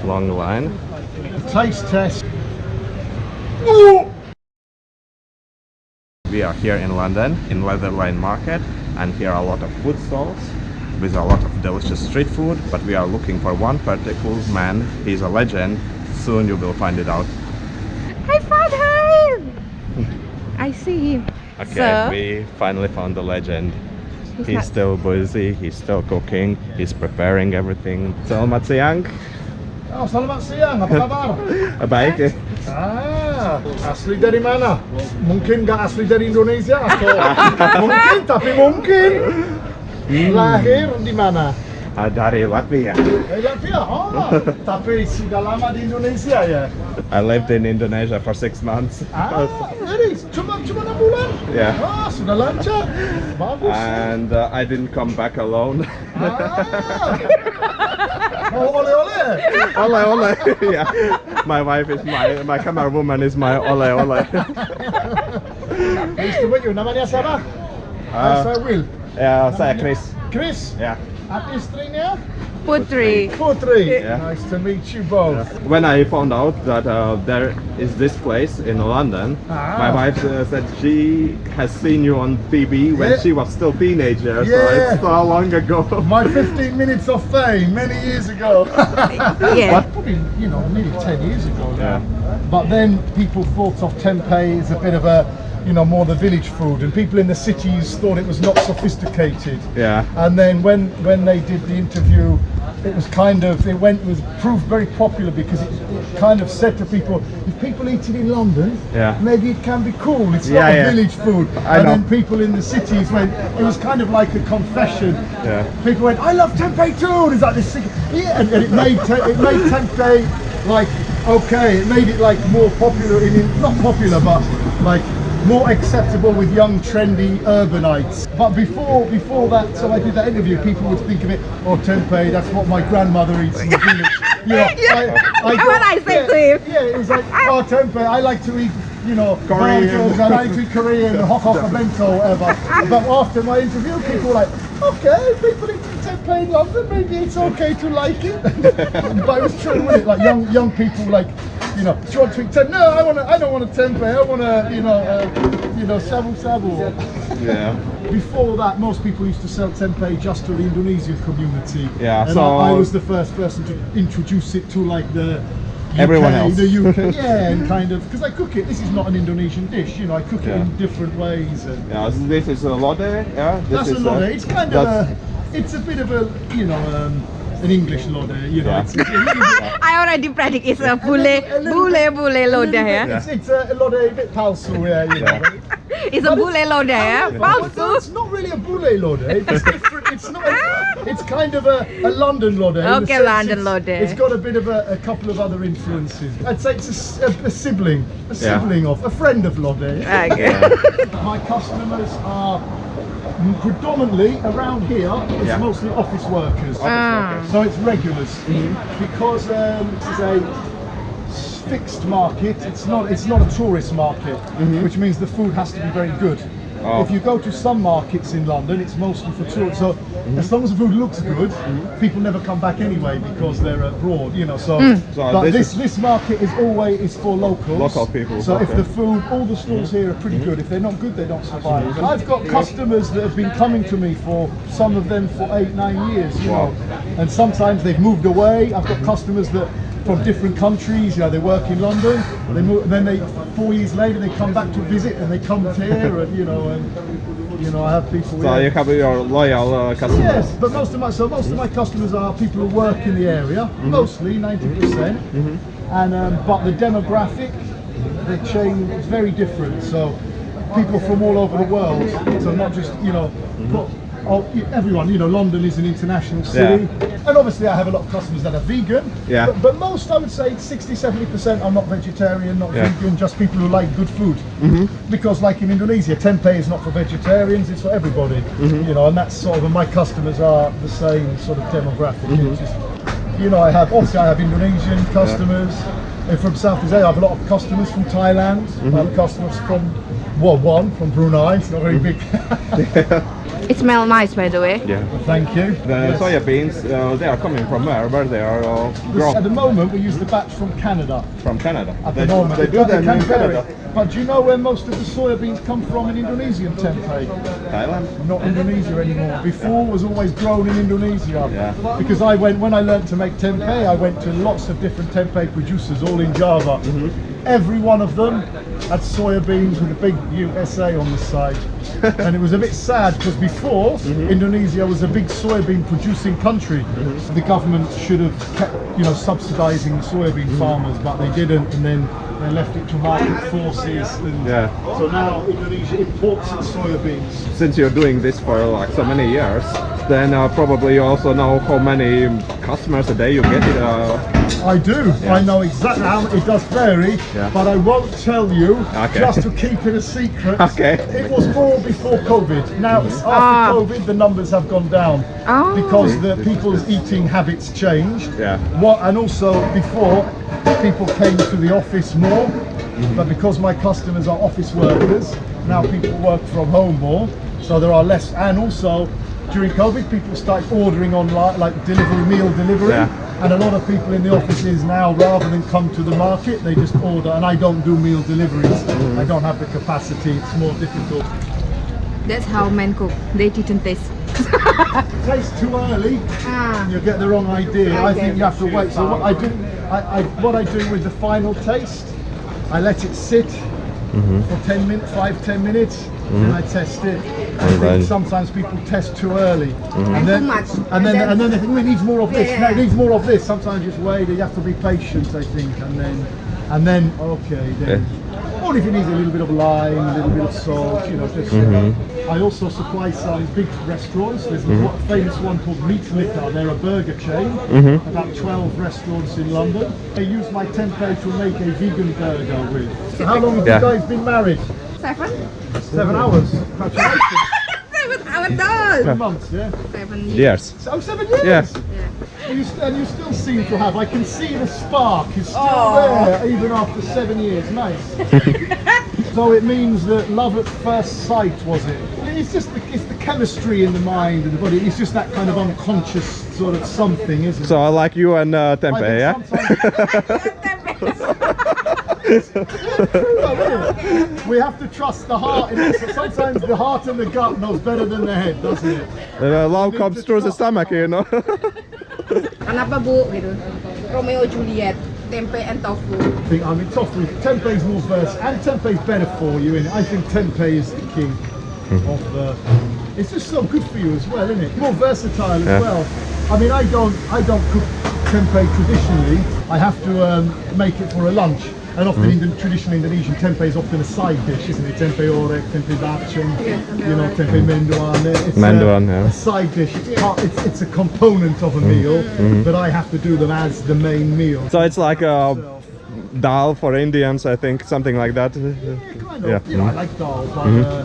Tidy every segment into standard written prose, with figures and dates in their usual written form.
long line. Taste test. We are here in London, in Leatherline Market, and here are a lot of food stalls with a lot of delicious street food, but we are looking for one particular man. He's a legend. Soon you will find it out. I found him! I see him. Okay, So, we finally found the legend. He's not- still busy, he's still cooking, he's preparing everything. Selamat siang. Oh, selamat siang, apa kabar? Baik. Asli dari mana? Mungkin nggak asli dari Indonesia atau mungkin, tapi mungkin. Lahir di mana? Dari Latvia. Latvia, oh, tapi sudah lama di Indonesia ya? I lived in Indonesia for 6 months. Jadi cuma 6 bulan? Yeah. Sudah lancar, bagus. And I didn't come back alone. Oh, ole-ole. Ole ole. Yeah. My wife is my camera woman is my ole ole. Nice to meet you. Namanya siapa? Saya Will. Ya, saya Chris. Chris. Yeah. At istrinya? Putri. Putri. Yeah. Nice to meet you both. When I found out that there is this place in London, my wife said she has seen you on TV when Yeah. she was still teenager, so Yeah. it's so long ago. My 15 minutes of fame many years ago. Yeah. Probably, nearly 10 years ago now. Yeah. But then people thought of tempeh as a bit of a, more the village food, and people in the cities thought it was not sophisticated. Yeah. And then when they did the interview, it was proved very popular because it kind of said to people, if people eat it in London, Yeah. maybe it can be cool. It's Yeah, not yeah. a village food. I And know. then people in the cities went, it was kind of like a confession. Yeah. People went, I love tempeh too. And it's like this, yeah, and it made tempeh like okay. It made it like more popular not popular, but like more acceptable with young, trendy urbanites. But before that, so I did that interview, people would think of it, oh, tempeh, that's what my grandmother eats in the village. What I said to him. Yeah, it was like, oh, tempeh, I like to eat, Korean. burgers, I like to eat Korean, hot bento, whatever. But after my interview, people were like, okay, people eat tempeh in London, maybe it's okay to like it. But it was true, wasn't it? Like young people, like, do you want to eat tempeh? No, I don't want a tempeh. I want a, sabu sabu. Yeah. Before that, most people used to sell tempeh just to the Indonesian community. Yeah, and so I was the first person to introduce it to like the UK, Everyone else. the UK, yeah, and kind of because I cook it. This is not an Indonesian dish, I cook it in different ways. And Yeah, so this is a lodeh. Yeah. This that's is a lodeh. It's kind of that's- it's a bit of a an English lodeh. Yeah. I already predict it's a bule lodeh ya. It's a lodeh a bit palsu, yeah. It's a bule lodeh ya. It's Palsu. not really a bule lodeh. It's different. It's not. It's kind of a London lodeh. in the Okay, sense London lodeh. It's got a bit of a couple of other influences. I'd say it's a sibling, a friend of lodeh. Okay. My customers are predominantly around here. It's Yeah. mostly office workers. Ah. So it's regulars because this is a fixed market. It's not a tourist market, which means the food has to be very good. Oh. If you go to some markets in London, it's mostly for tourists. So as long as the food looks good, people never come back anyway because they're abroad. So, So but this this market is always for locals. Local people, So if okay. the food, all the stores here are pretty good. If they're not good, they don't survive. I've got customers that have been coming to me for some of them for 8-9 years. Wow. And sometimes they've moved away. I've got customers that from different countries. They work in London. They move, and then 4 years later they come back to visit and they come here, and I have people. So you have your loyal customers. Yes, but most of my customers are people who work in the area, mostly 90%. And but the demographic, the chain is very different. So people from all over the world. So not just everyone. London is an international city, and obviously I have a lot of customers that are vegan. Yeah. But most, I would say, 60-70% are not vegetarian, not vegan, just people who like good food. Because, like in Indonesia, tempeh is not for vegetarians; it's for everybody. And that's sort of, and my customers are the same sort of demographic. It's just, I have Indonesian customers. From Southeast Asia, I have a lot of customers from Thailand. I have customers from one from Brunei. It's not very big. It smells nice, by the way. Yeah. Thank you. The soya beans, they are coming from where they are grown? At the moment, we use the batch from Canada. From Canada. At the moment, They do them can in vary. Canada. But do you know where most of the soybeans come from in Indonesian tempeh? Thailand? Not Indonesia anymore. Before was always grown in Indonesia. Yeah. Because when I learned to make tempeh, I went to lots of different tempeh producers, all in Java. Every one of them had soybeans with a big USA on the side. And it was a bit sad because before Indonesia was a big soybean producing country. The government should have kept, subsidizing the soybean farmers, but they didn't, and then they left it to market forces. And so now Indonesia imports its soybeans. Since you're doing this for like so many years, then probably you also know how many customers a day you get. I do. Yeah. I know exactly how it does vary, but I won't tell you just to keep it a secret. It was more before COVID. Now after COVID, the numbers have gone down because the people's eating habits changed. And also before, people came to the office more, but because my customers are office workers, now people work from home more, so there are less. And also during COVID, people started ordering online, like meal delivery. And a lot of people in the offices now, rather than come to the market, they just order. And I don't do meal deliveries. I don't have the capacity. It's more difficult. That's how men cook. They didn't taste. Tastes too early, you get the wrong idea. I think you have to wait. So what I do with the final taste, I let it sit for 10 minutes, 5-10 minutes, and I test it. I think sometimes people test too early, and then they think, it needs more of this. No, it needs more of this. Sometimes just wait. You have to be patient, I think, and then okay. Or if it needs a little bit of lime, a little bit of salt, I also supply some big restaurants. There's a famous one called Meat Liquor. They're a burger chain, about 12 restaurants in London. They use my tempeh to make a vegan burger with. So how long have you guys been married? 7 hours. Congratulations. 7 hours. 7 months, yeah? 7 years. Years. Oh, 7 years? Yes. And you still seem to have, I can see the spark is still there, even after 7 years. Nice. So it means that love at first sight, was it? It's the chemistry in the mind and the body. It's just that kind of unconscious sort of something, isn't it? So I like you and Tempeh, yeah? We have to trust the heart. Sometimes the heart and the gut knows better than the head, doesn't it? Love comes through the stomach, Kenapa Bu gitu? Romeo Juliet, tempeh and tofu. I mean, tofu, tempeh is more versatile, and tempeh is better for you. And I think tempeh is the king of the. It's just so good for you as well, isn't it? More versatile as well. I mean, I don't cook tempeh traditionally. I have to make it for a lunch. And often in the traditional Indonesian, tempeh is often a side dish, isn't it? Tempeh orek, tempeh bacem, tempeh mendoan. It's a side dish. It's a component of a meal, but I have to do them as the main meal. So it's like a dal for Indians, I think, something like that. Kind of. I like dal, but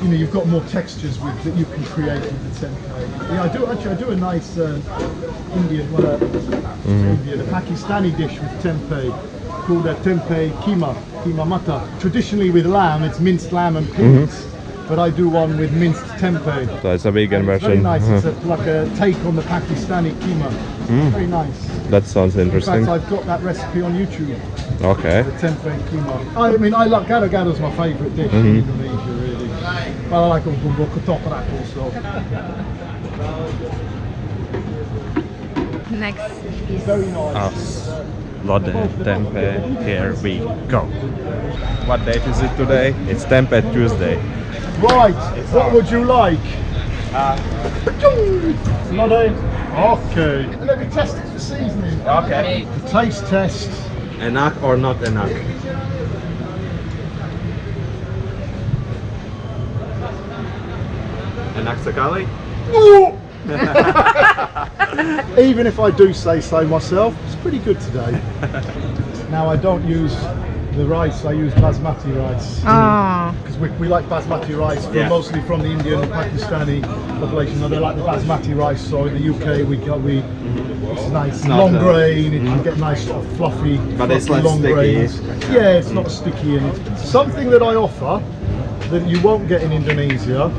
you've got more textures that you can create with the tempeh. Yeah, I do a nice Indian, a Pakistani dish with tempeh, called tempeh keema mata. Traditionally with lamb, it's minced lamb and peas, but I do one with minced tempeh. So it's a vegan version. Very nice. It's like a take on the Pakistani keema. Very nice. That sounds interesting. In fact, I've got that recipe on YouTube. Okay. The tempeh keema. I mean, I like gado-gado's my favourite dish in Indonesia, really. But I like bumbu ketoprak also. Next is Very nice. Us. Lodeh Tempe, here we go. What date is it today? It's Tempe Tuesday. Right, what would you like? Lodeh. Okay. Let me test it for seasoning. Okay. The taste test. Enak or not enak? Enak sekali? Even if I do say so myself, it's pretty good today. Now I don't use the rice, I use basmati rice. Because we like basmati rice mostly from the Indian and Pakistani population. They like the basmati rice, so in the UK it's nice, long grain, you can get nice sort of fluffy, it's less long sticky. grains. Yeah, it's not sticky, and it's something that I offer that you won't get in Indonesia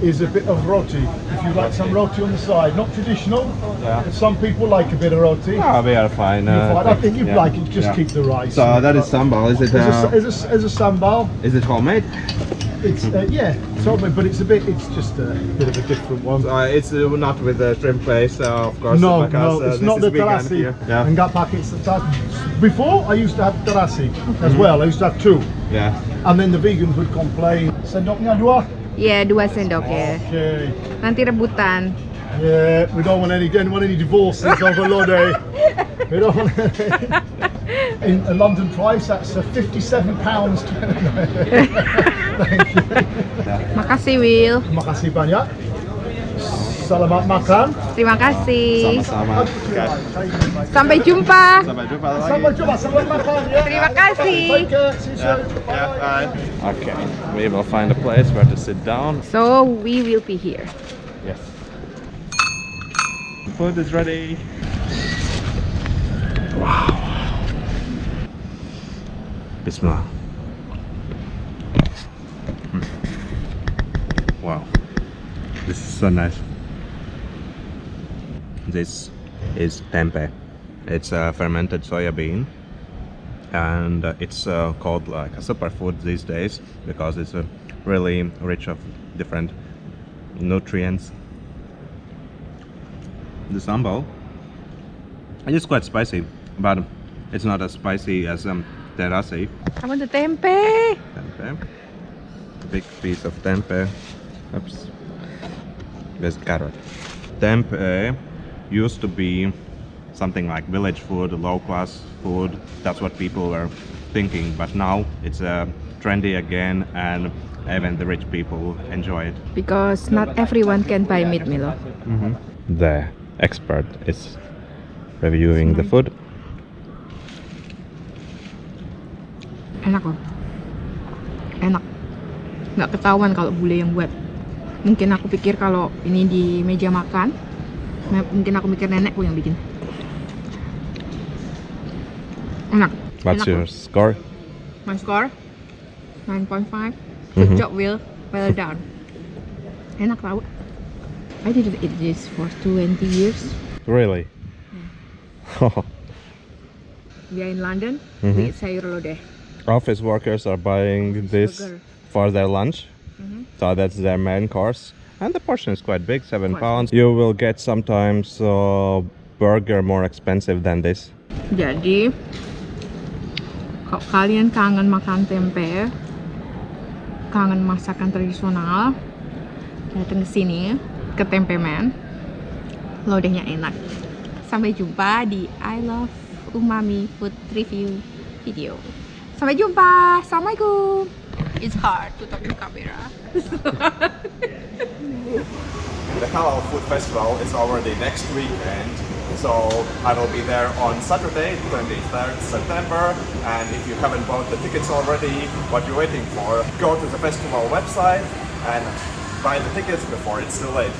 is a bit of roti. If you like some roti on the side, not traditional. Yeah. But some people like a bit of roti. Ah, we are fine. I think you'd yeah. like it. Just Yeah. keep the rice. So that is sambal. Is it? As a sambal. Is it homemade? It's yeah, totally, but it's just a bit of a different one. It's not with the shrimp paste, of course. No, because, it's this not is the vegan tarasi. here. Yeah. And got packets. Before I used to have tarasi as well. I used to have 2, Yeah. and then the vegans would complain. Sendoknya 2. Ya, 2 sendok ya. Okay. Nanti rebutan. Yeah, we don't want any divorces over Lodeh. We don't want in a London price, that's £57. Thank you. Makasih Will. Makasih banyak. Selamat makan. Terima kasih. Sama-sama. Sampai jumpa. Sampai jumpa lagi. Sampai jumpa, selamat makan ya. Terima kasih. Take care. See you soon. Bye. Okay, we will find a place where to sit down. So we will be here. Yes. Food is ready. Wow. Bismillah. Wow. This is so nice. This is tempeh. It's a fermented soya bean, and it's called like a superfood these days because it's really rich of different nutrients. The sambal, it is quite spicy, but it's not as spicy as terasi. I want the tempe. Tempeh. Big piece of tempeh. Oops. There's carrot. Tempeh used to be something like village food, low class food. That's what people were thinking, but now it's trendy again, and even the rich people enjoy it. Because not everyone can buy meat, Milo. The expert is reviewing the food. Enak loh. Enak. Nggak ketahuan kalau bule yang buat. Mungkin aku pikir kalau ini di meja makan, mungkin aku mikir nenekku yang bikin. Enak. What's Enak your loh. score? My score 9.5. Good job, Will. Well done. Enak tau. I didn't eat this for 20 years. Really? We are in London. We eat sayur lodeh. Office workers are buying this burger. for their lunch. So that's their main course. And the portion is quite big, 7 Quite pounds. You will get sometimes burger more expensive than this. Jadi, kalau kalian kangen makan tempe, kangen masakan tradisional, datang ke sini ke Tempeh Man. Lodehnya enak. Sampai jumpa di I Love Umami Food Review video. Sampai jumpa. Assalamualaikum. It's hard to talk to camera. The Halal Food Festival is already next weekend, so I will be there on Saturday, 23rd September. And if you haven't bought the tickets already, what you're waiting for? Go to the festival website and buy the tickets before it's too late.